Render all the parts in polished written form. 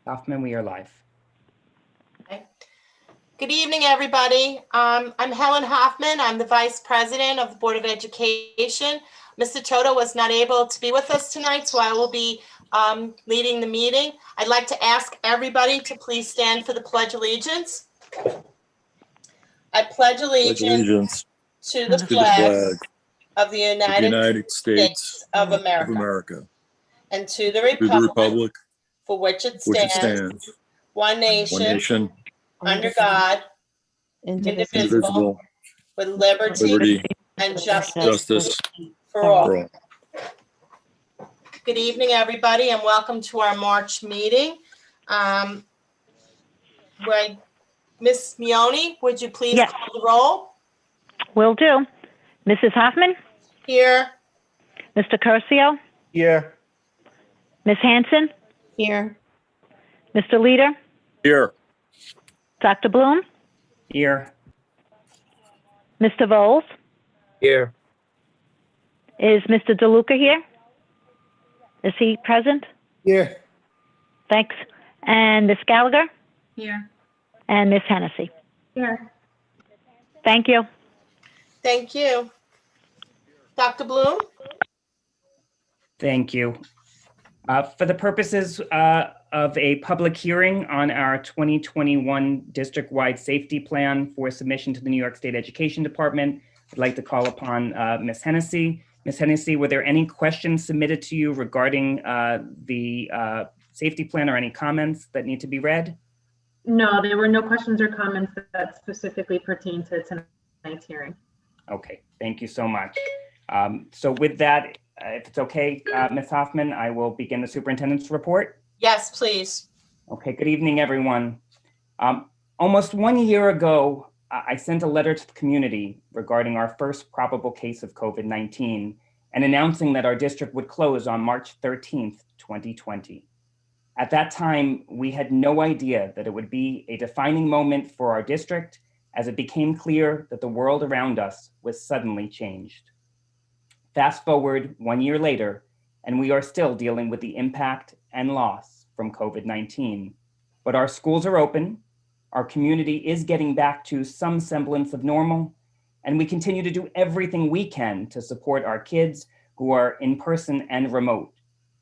Hoffman, we are live. Okay. Good evening, everybody. I'm Helen Hoffman. I'm the Vice President of the Board of Education. Mr. Toto was not able to be with us tonight, so I will be leading the meeting. I'd like to ask everybody to please stand for the Pledge of Allegiance. I pledge allegiance to the flag of the United States of America and to the republic for which it stands, one nation, under God, indivisible, with liberty and justice for all. Good evening, everybody, and welcome to our March meeting. Ms. Mione, would you please call the roll? Will do. Mrs. Hoffman? Here. Mr. Curcio? Here. Ms. Hanson? Here. Mr. Leader? Here. Dr. Bloom? Here. Mr. Voles? Here. Is Mr. DeLuca here? Is he present? Here. Thanks. And Ms. Gallagher? Here. And Ms. Hennessy? Here. Thank you. Thank you. Dr. Bloom? Thank you. For the purposes of a public hearing on our 2021 district-wide safety plan for submission to the New York State Education Department, I'd like to call upon Ms. Hennessy. Ms. Hennessy, were there any questions submitted to you regarding the safety plan or any comments that need to be read? No, there were no questions or comments that specifically pertain to tonight's hearing. Okay, thank you so much. So with that, if it's okay, Ms. Hoffman, I will begin the superintendent's report. Yes, please. Okay, good evening, everyone. Almost 1 year ago, I sent a letter to the community regarding our first probable case of COVID-19 and announcing that our district would close on March 13th, 2020. At that time, we had no idea that it would be a defining moment for our district as it became clear that the world around us was suddenly changed. Fast forward 1 year later, and we are still dealing with the impact and loss from COVID-19. But our schools are open, our community is getting back to some semblance of normal, and we continue to do everything we can to support our kids who are in person and remote.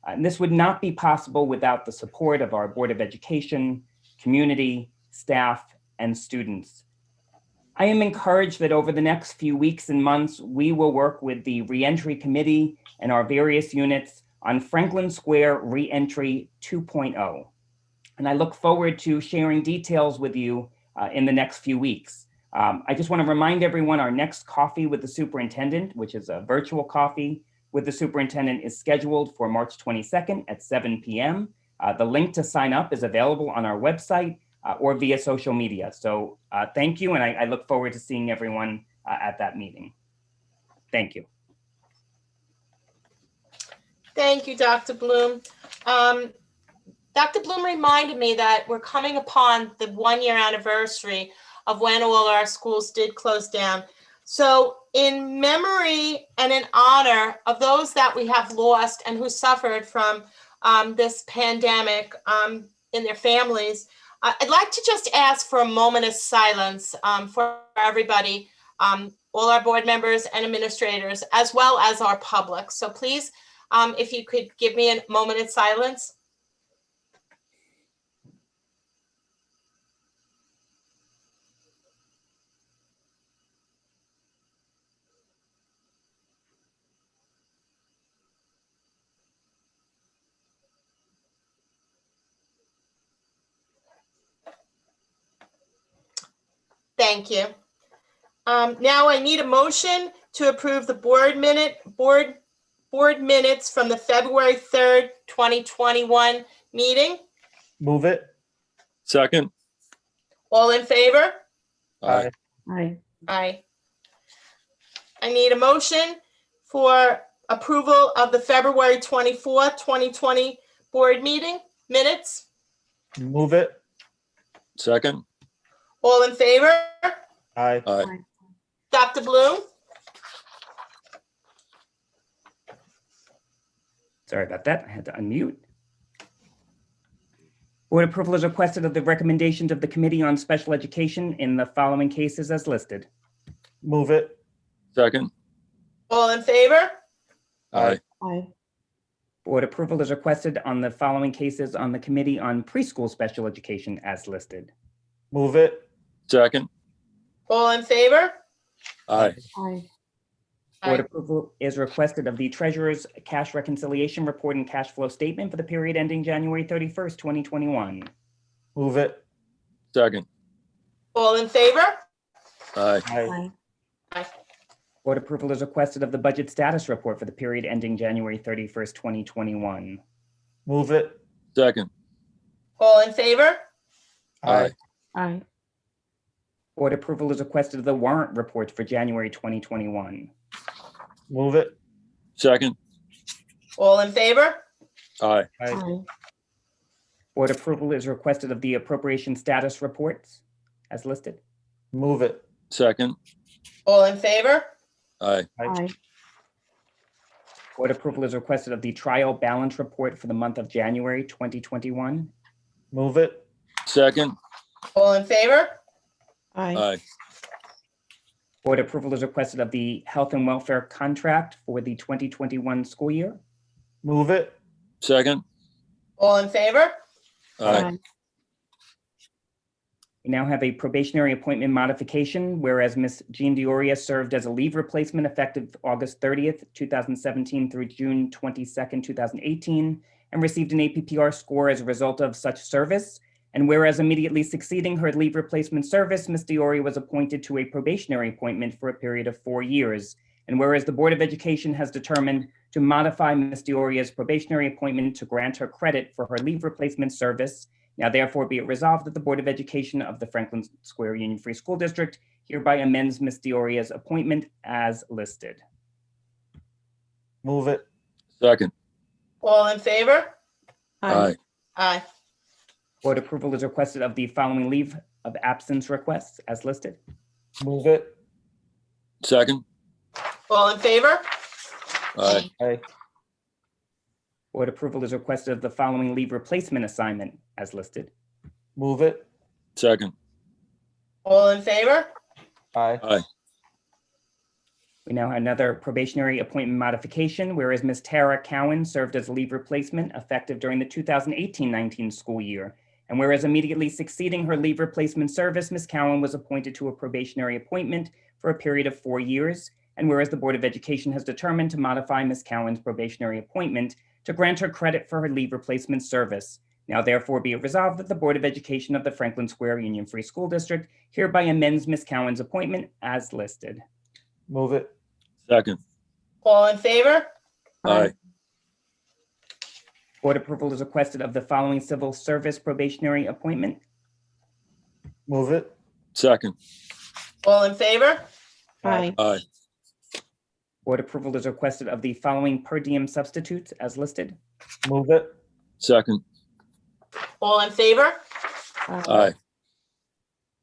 And this would not be possible without the support of our Board of Education, community, staff, and students. I am encouraged that over the next few weeks and months, we will work with the Reentry Committee and our various units on Franklin Square Reentry 2.0. And I look forward to sharing details with you in the next few weeks. I just want to remind everyone our next coffee with the superintendent, which is a virtual coffee with the superintendent, is scheduled for March 22nd at 7 p.m. The link to sign up is available on our website or via social media. So thank you, and I look forward to seeing everyone at that meeting. Thank you. Thank you, Dr. Bloom. Dr. Bloom reminded me that we're coming upon the 1 year anniversary of when all our schools did close down. So in memory and in honor of those that we have lost and who suffered from this pandemic in their families, I'd like to just ask for a moment of silence for everybody, all our board members and administrators, as well as our public. So please, if you could give me a moment of silence. Thank you. Now I need a motion to approve the board minutes from the February 3rd, 2021 meeting. Move it. Second. All in favor? Aye. Aye. Aye. I need a motion for approval of the February 24th, 2020 board meeting minutes. Move it. Second. All in favor? Aye. Aye. Dr. Bloom? Sorry about that, I had to unmute. Board approval is requested of the recommendations of the Committee on Special Education in the following cases as listed. Move it. Second. All in favor? Aye. Aye. Board approval is requested on the following cases on the Committee on Preschool Special Education as listed. Move it. Second. All in favor? Aye. Aye. Board Aye. approval is requested of the Treasurer's Cash Reconciliation Report and Cash Flow Statement for the period ending January 31st, 2021. Move it. Second. All in favor? Aye. Aye. Aye. Board approval is requested of the Budget Status Report for the period ending January 31st, 2021. Move it. Second. All in favor? Aye. Aye. Board approval is requested of the Warrant Report for January 2021. Move it. Second. All in favor? Aye. Aye. Aye. Board approval is requested of the Appropriation Status Reports as listed. Move it. Second. All in favor? Aye. Aye. Board approval is requested of the Trial Balance Report for the month of January 2021. Move it. Second. All in favor? Aye. Aye. Board approval is requested of the Health and Welfare Contract for the 2021 school year. Move it. Second. All in favor? Aye. We now have a probationary appointment modification, whereas Ms. Jean Dioria served as a leave replacement effective August 30th, 2017 through June 22nd, 2018, and received an APPR score as a result of such service. And whereas immediately succeeding her leave replacement service, Ms. Dioria was appointed to a probationary appointment for a period of 4 years. And whereas the Board of Education has determined to modify Ms. Dioria's probationary appointment to grant her credit for her leave replacement service, now therefore be it resolved that the Board of Education of the Franklin Square Union Free School District hereby amends Ms. Dioria's appointment as listed. Move it. Second. All in favor? Aye. Aye. Board approval is requested of the following leave of absence requests as listed. Move it. Second. All in favor? Aye. Aye. Board approval is requested of the following leave replacement assignment as listed. Move it. Second. All in favor? Aye. Aye. We now have another probationary appointment modification, whereas Ms. Tara Cowan served as leave replacement effective during the 2018-19 school year. And whereas immediately succeeding her leave replacement service, Ms. Cowan was appointed to a probationary appointment for a period of 4 years. And whereas the Board of Education has determined to modify Ms. Cowan's probationary appointment to grant her credit for her leave replacement service. Now therefore be it resolved that the Board of Education of the Franklin Square Union Free School District hereby amends Ms. Cowan's appointment as listed. Move it. Second. All in favor? Aye. Board approval is requested of the following civil service probationary appointment. Move it. Second. All in favor? Aye. Aye. Board approval is requested of the following per diem substitutes as listed. Move it. Second. All in favor? Aye.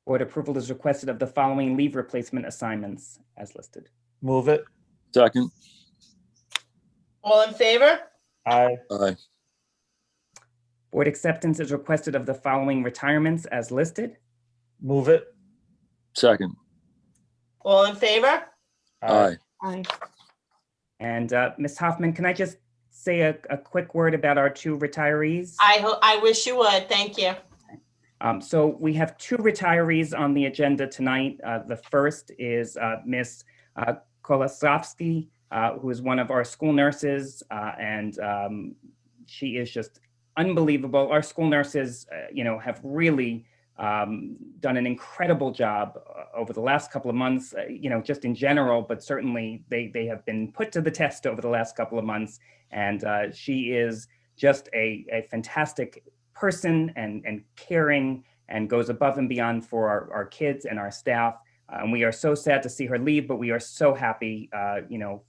Board approval is requested of the following leave replacement assignments as listed. Move it. Second. All in favor? Aye. Aye. Board acceptance is requested of the following retirements as listed. Move it. Second. All in favor? Aye. Aye. And Ms. Hoffman, can I just say a quick word about our two retirees? I wish you would. Thank you. So we have two retirees on the agenda tonight. The first is Ms. Kolosovsky, who is one of our school nurses, and she is just unbelievable. Our school nurses, have really done an incredible job over the last couple of months, just in general, but certainly they have been put to the test over the last couple of months. And she is just a fantastic person and caring and goes above and beyond for our kids and our staff. And we are so sad to see her leave, but we are so happy,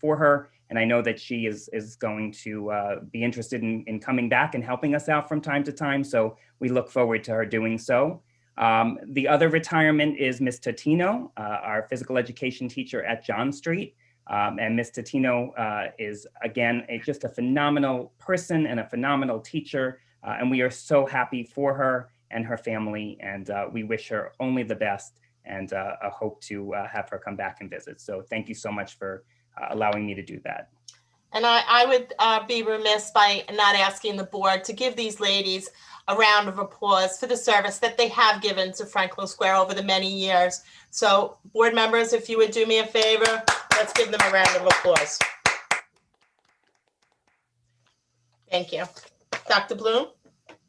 for her. And I know that she is going to be interested in coming back and helping us out from time to time. So we look forward to her doing so. The other retirement is Ms. Tatino, our physical education teacher at John Street. And Ms. Tatino is, again, just a phenomenal person and a phenomenal teacher. And we are so happy for her and her family, and we wish her only the best, and hope to have her come back and visit. So thank you so much for allowing me to do that. And I would be remiss by not asking the board to give these ladies a round of applause for the service that they have given to Franklin Square over the many years. So board members, if you would do me a favor, let's give them a round of applause. Thank you. Dr. Bloom?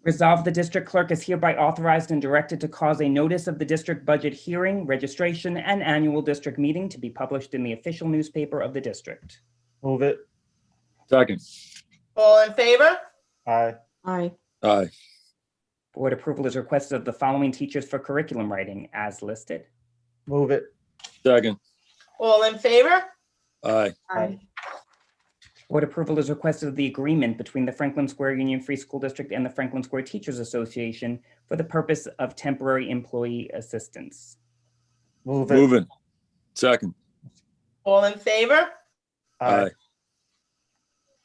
Resolved, the district clerk is hereby authorized and directed to cause a notice of the district budget hearing, registration, and annual district meeting to be published in the official newspaper of the district. Move it. Second. All in favor? Aye. Aye. Aye. Board approval is requested of the following teachers for curriculum writing as listed. Move it. Second. All in favor? Aye. Aye. Board approval is requested of the agreement between the Franklin Square Union Free School District and the Franklin Square Teachers Association for the purpose of temporary employee assistance. Move it. Move it. Second. All in favor? Aye.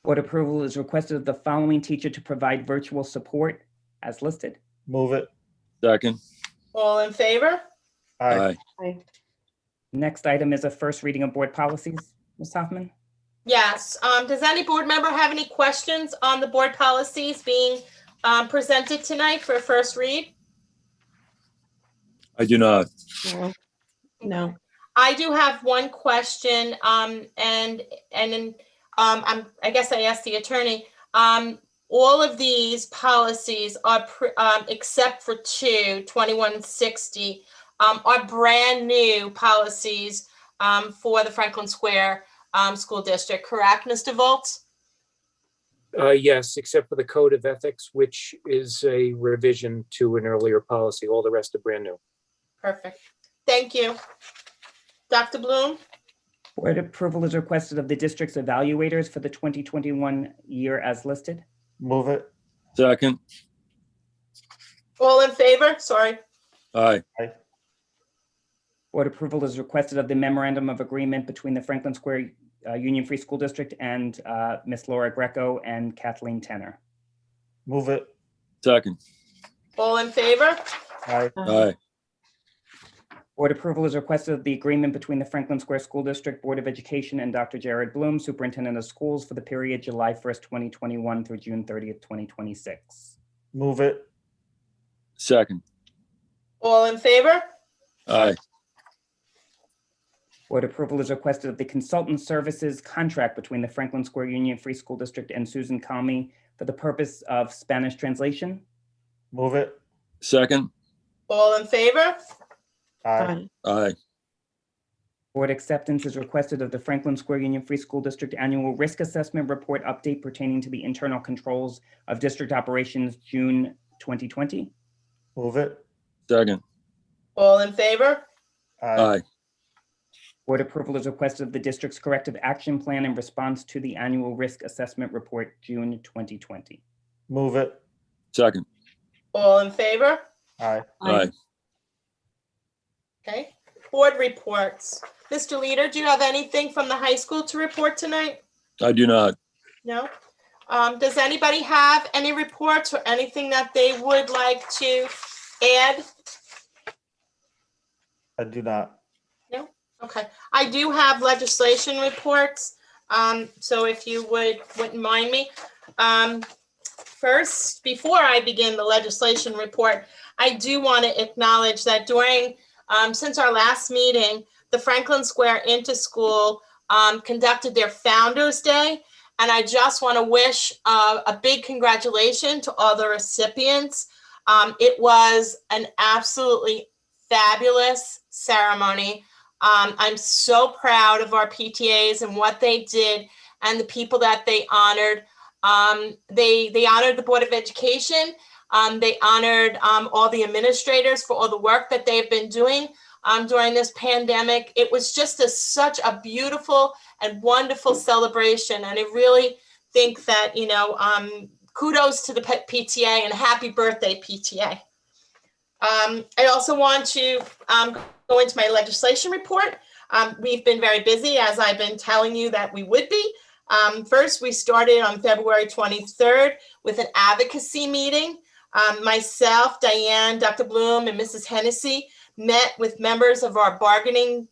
Board approval is requested of the following teacher to provide virtual support as listed. Move it. Second. All in favor? Aye. Aye. Next item is a first reading of board policies. Ms. Hoffman? Yes. Does any board member have any questions on the board policies being presented tonight for a first read? I do not. No. No. I do have one question, I guess I asked the attorney. All of these policies are, except for 2160, are brand new policies for the Franklin Square School District, correct, Mr. Volz? Yes, except for the Code of Ethics, which is a revision to an earlier policy. All the rest are brand new. Perfect. Thank you. Dr. Bloom? Board approval is requested of the district's evaluators for the 2021 year as listed. Move it. Second. All in favor? Sorry. Aye. Board approval is requested of the memorandum of agreement between the Franklin Square Union Free School District and Ms. Laura Greco and Kathleen Tenner. Move it. Second. All in favor? Aye. Aye. Board approval is requested of the agreement between the Franklin Square School District Board of Education and Dr. Jared Bloom, Superintendent of Schools, for the period July 1st, 2021 through June 30th, 2026. Move it. Second. All in favor? Aye. Board approval is requested of the consultant services contract between the Franklin Square Union Free School District and Susan Calmy for the purpose of Spanish translation. Move it. Second. All in favor? Aye. Aye. Board acceptance is requested of the Franklin Square Union Free School District Annual Risk Assessment Report update pertaining to the internal controls of district operations, June 2020. Move it. Second. All in favor? Aye. Board approval is requested of the district's corrective action plan in response to the annual risk assessment report, June 2020. Move it. Second. All in favor? Aye. Aye. Okay. Board reports. Mr. Leader, do you have anything from the high school to report tonight? I do not. No? Does anybody have any reports or anything that they would like to add? I do not. No? Okay. I do have legislation reports. So if you wouldn't mind me. First, before I begin the legislation report, I do want to acknowledge that since our last meeting, the Franklin Square Interschool conducted their Founders Day. And I just want to wish a big congratulations to all the recipients. It was an absolutely fabulous ceremony. I'm so proud of our PTAs and what they did and the people that they honored. They honored the Board of Education. They honored all the administrators for all the work that they've been doing during this pandemic. It was just such a beautiful and wonderful celebration. And I really think that, kudos to the PTA and happy birthday, PTA. I also want to go into my legislation report. We've been very busy, as I've been telling you that we would be. First, we started on February 23rd with an advocacy meeting. Myself, Diane, Dr. Bloom, and Mrs. Hennessy met with members of our bargaining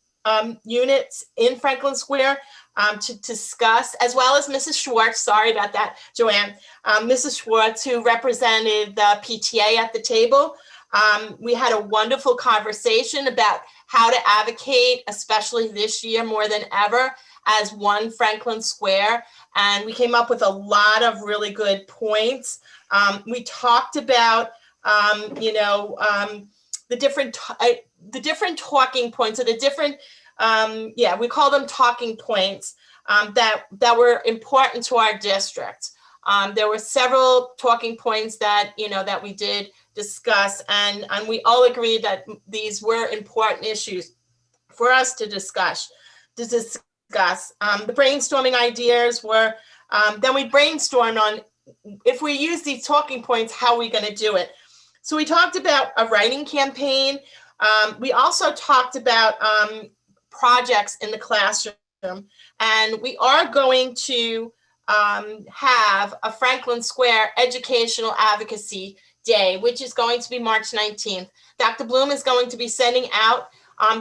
units in Franklin Square to discuss, as well as Mrs. Schwartz, sorry about that, Joanne, Mrs. Schwartz, who represented the PTA at the table. We had a wonderful conversation about how to advocate, especially this year more than ever, as one Franklin Square. And we came up with a lot of really good points. We talked about, the different talking points, or the different, we call them talking points that were important to our district. There were several talking points that, that we did discuss, and we all agreed that these were important issues for us to discuss. The brainstorming ideas were, then we brainstormed on, if we use these talking points, how are we going to do it? So we talked about a writing campaign. We also talked about projects in the classroom, and we are going to have a Franklin Square Educational Advocacy Day, which is going to be March 19th. Dr. Bloom is going to be sending out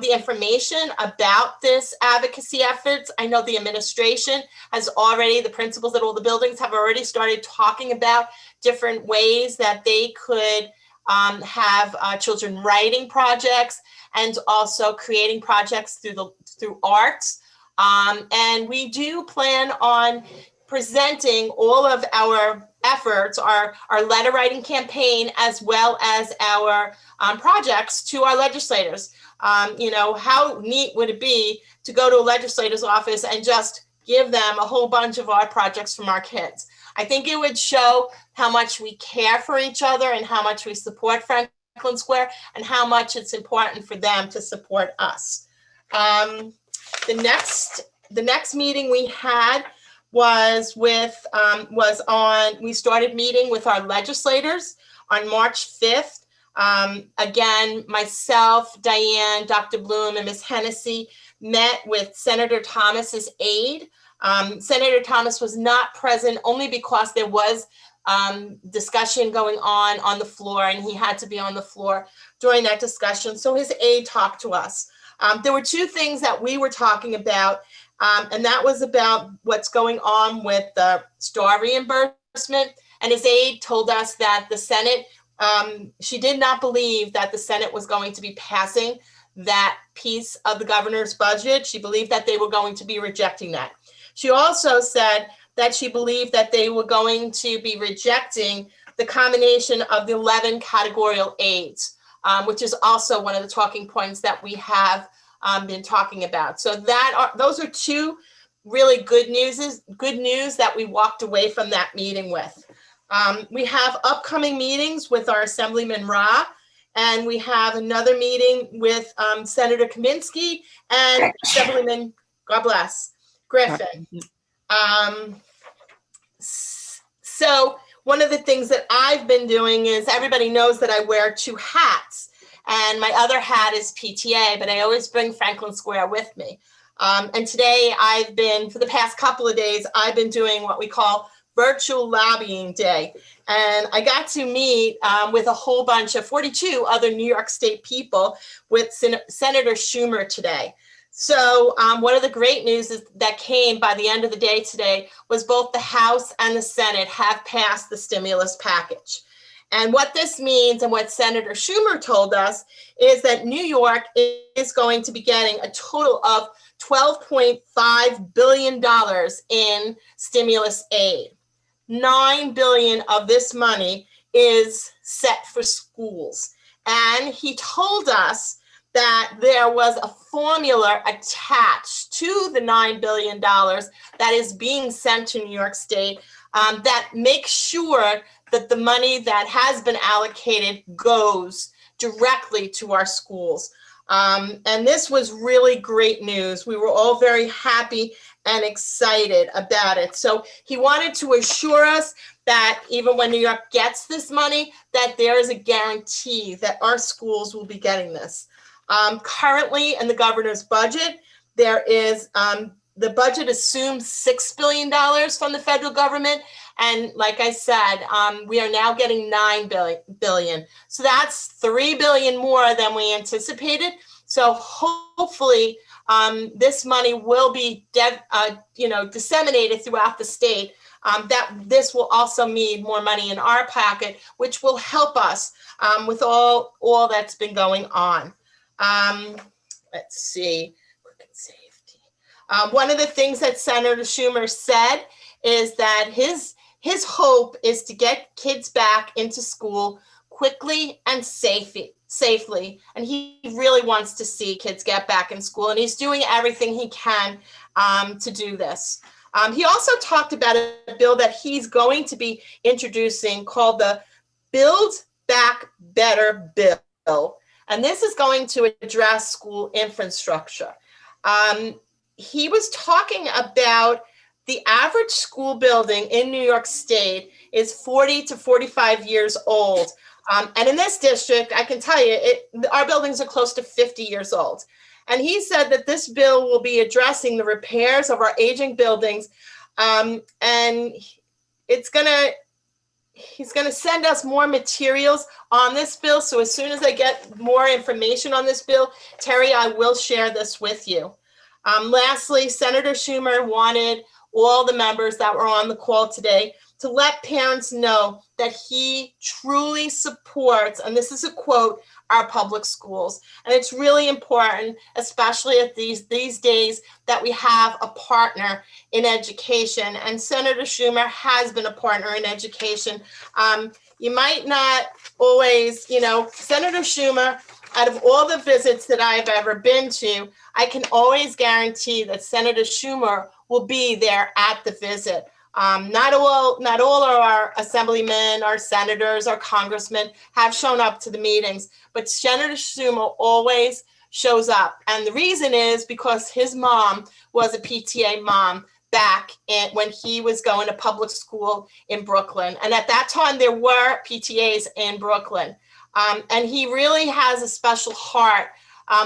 the information about this advocacy efforts. I know the administration has already, the principals at all the buildings have already started talking about different ways that they could have children writing projects and also creating projects through arts. And we do plan on presenting all of our efforts, our letter writing campaign, as well as our projects to our legislators. How neat would it be to go to a legislator's office and just give them a whole bunch of art projects from our kids? I think it would show how much we care for each other and how much we support Franklin Square and how much it's important for them to support us. The next meeting we had was we started meeting with our legislators on March 5th. Again, myself, Diane, Dr. Bloom, and Ms. Hennessy met with Senator Thomas's aide. Senator Thomas was not present only because there was discussion going on the floor, and he had to be on the floor during that discussion. So his aide talked to us. There were two things that we were talking about, and that was about what's going on with the STAR reimbursement. And his aide told us that the Senate, she did not believe that the Senate was going to be passing that piece of the governor's budget. She believed that they were going to be rejecting that. She also said that she believed that they were going to be rejecting the combination of the 11 categorical aids, which is also one of the talking points that we have been talking about. So those are two really good news that we walked away from that meeting with. We have upcoming meetings with our Assemblyman Ra, and we have another meeting with Senator Kaminsky and Assemblyman, God bless, Griffin. So one of the things that I've been doing is, everybody knows that I wear two hats, and my other hat is PTA, but I always bring Franklin Square with me. And today for the past couple of days, I've been doing what we call virtual lobbying day. And I got to meet with a whole bunch of 42 other New York State people with Senator Schumer today. So one of the great news that came by the end of the day today was both the House and the Senate have passed the stimulus package. And what this means, and what Senator Schumer told us, is that New York is going to be getting a total of $12.5 billion in stimulus aid. $9 billion of this money is set for schools. And he told us that there was a formula attached to the $9 billion that is being sent to New York State that makes sure that the money that has been allocated goes directly to our schools. And this was really great news. We were all very happy and excited about it. So he wanted to assure us that even when New York gets this money, that there is a guarantee that our schools will be getting this. Currently in the governor's budget, there is the budget assumes $6 billion from the federal government. And like I said, we are now getting $9 billion. So that's $3 billion more than we anticipated. So hopefully this money will be disseminated throughout the state. That this will also mean more money in our pocket, which will help us with all that's been going on. Let's see. One of the things that Senator Schumer said is that his hope is to get kids back into school quickly and safely. And he really wants to see kids get back in school, and he's doing everything he can to do this. He also talked about a bill that he's going to be introducing called the Build Back Better bill. And this is going to address school infrastructure. He was talking about the average school building in New York State is 40 to 45 years old. And in this district, I can tell you, our buildings are close to 50 years old. And he said that this bill will be addressing the repairs of our aging buildings. And he's gonna send us more materials on this bill. So as soon as I get more information on this bill, Terry, I will share this with you. Lastly, Senator Schumer wanted all the members that were on the call today to let parents know that he truly supports, and this is a quote, our public schools. And it's really important, especially at these days, that we have a partner in education. And Senator Schumer has been a partner in education. You might not always, Senator Schumer, out of all the visits that I've ever been to, I can always guarantee that Senator Schumer will be there at the visit. Not all of our assemblymen, our senators, our congressmen have shown up to the meetings, but Senator Schumer always shows up. And the reason is because his mom was a PTA mom back when he was going to public school in Brooklyn. And at that time, there were PTAs in Brooklyn. And he really has a special heart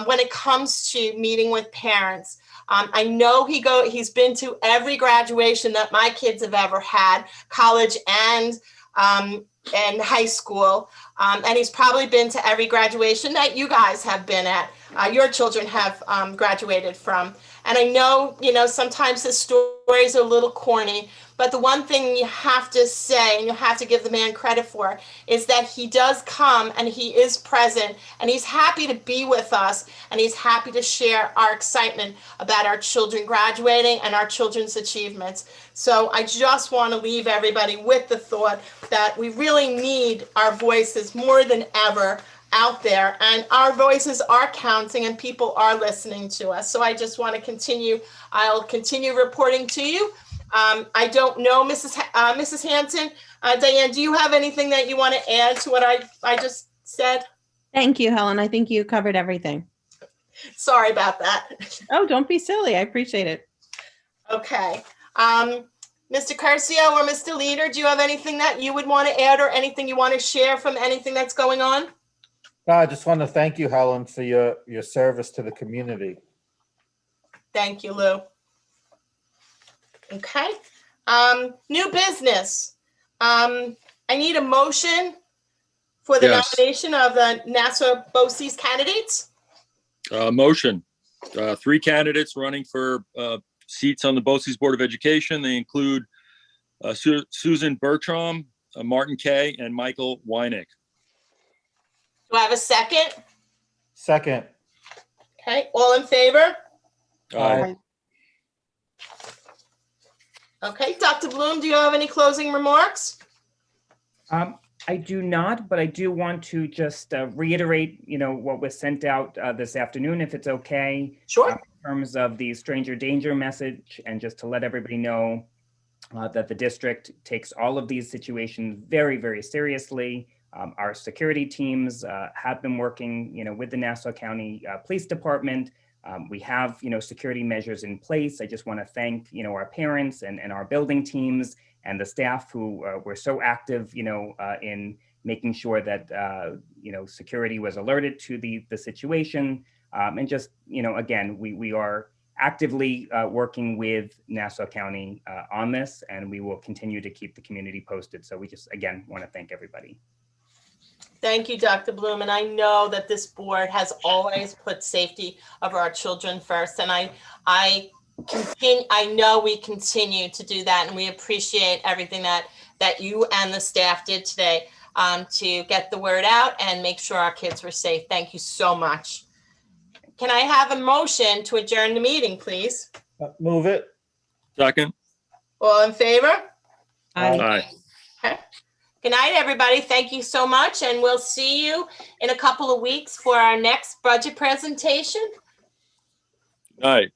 when it comes to meeting with parents. I know he's been to every graduation that my kids have ever had, college and high school. And he's probably been to every graduation that you guys have been at, your children have graduated from. And I know, sometimes the stories are a little corny, but the one thing you have to say, and you have to give the man credit for, is that he does come and he is present and he's happy to be with us and he's happy to share our excitement about our children graduating and our children's achievements. So I just want to leave everybody with the thought that we really need our voices more than ever out there, and our voices are counting and people are listening to us. So I just want to continue. I'll continue reporting to you. I don't know, Mrs. Hanson. Diane, do you have anything that you want to add to what I just said? Thank you, Helen. I think you covered everything. Sorry about that. Oh, don't be silly. I appreciate it. Okay. Mr. Curcio or Mr. Leader, do you have anything that you would want to add or anything you want to share from anything that's going on? No, I just want to thank you, Helen, for your service to the community. Thank you, Lou. Okay. New business. I need a motion for the Yes. nomination of the Nassau BOCES candidates. Motion. 3 candidates running for seats on the BOCES Board of Education. They include Susan Bertram, Martin Kay, and Michael Weinig. Do I have a second? Second. Okay, all in favor? Aye. Okay, Dr. Bloom, do you have any closing remarks? I do not, but I do want to just reiterate, what was sent out this afternoon, if it's okay. Sure. In terms of the stranger danger message, and just to let everybody know that the district takes all of these situations very, very seriously. Our security teams have been working, with the Nassau County Police Department. We have, security measures in place. I just want to thank, our parents and our building teams and the staff who were so active, in making sure that, security was alerted to the situation. And just, again, we are actively working with Nassau County on this, and we will continue to keep the community posted. So we just, again, want to thank everybody. Thank you, Dr. Bloom. And I know that this board has always put safety of our children first. And I know we continue to do that. And we appreciate everything that you and the staff did today to get the word out and make sure our kids were safe. Thank you so much. Can I have a motion to adjourn the meeting, please? Move it. Second. All in favor? Aye. Okay. Good night, everybody. Thank you so much. And we'll see you in a couple of weeks for our next budget presentation. Aye.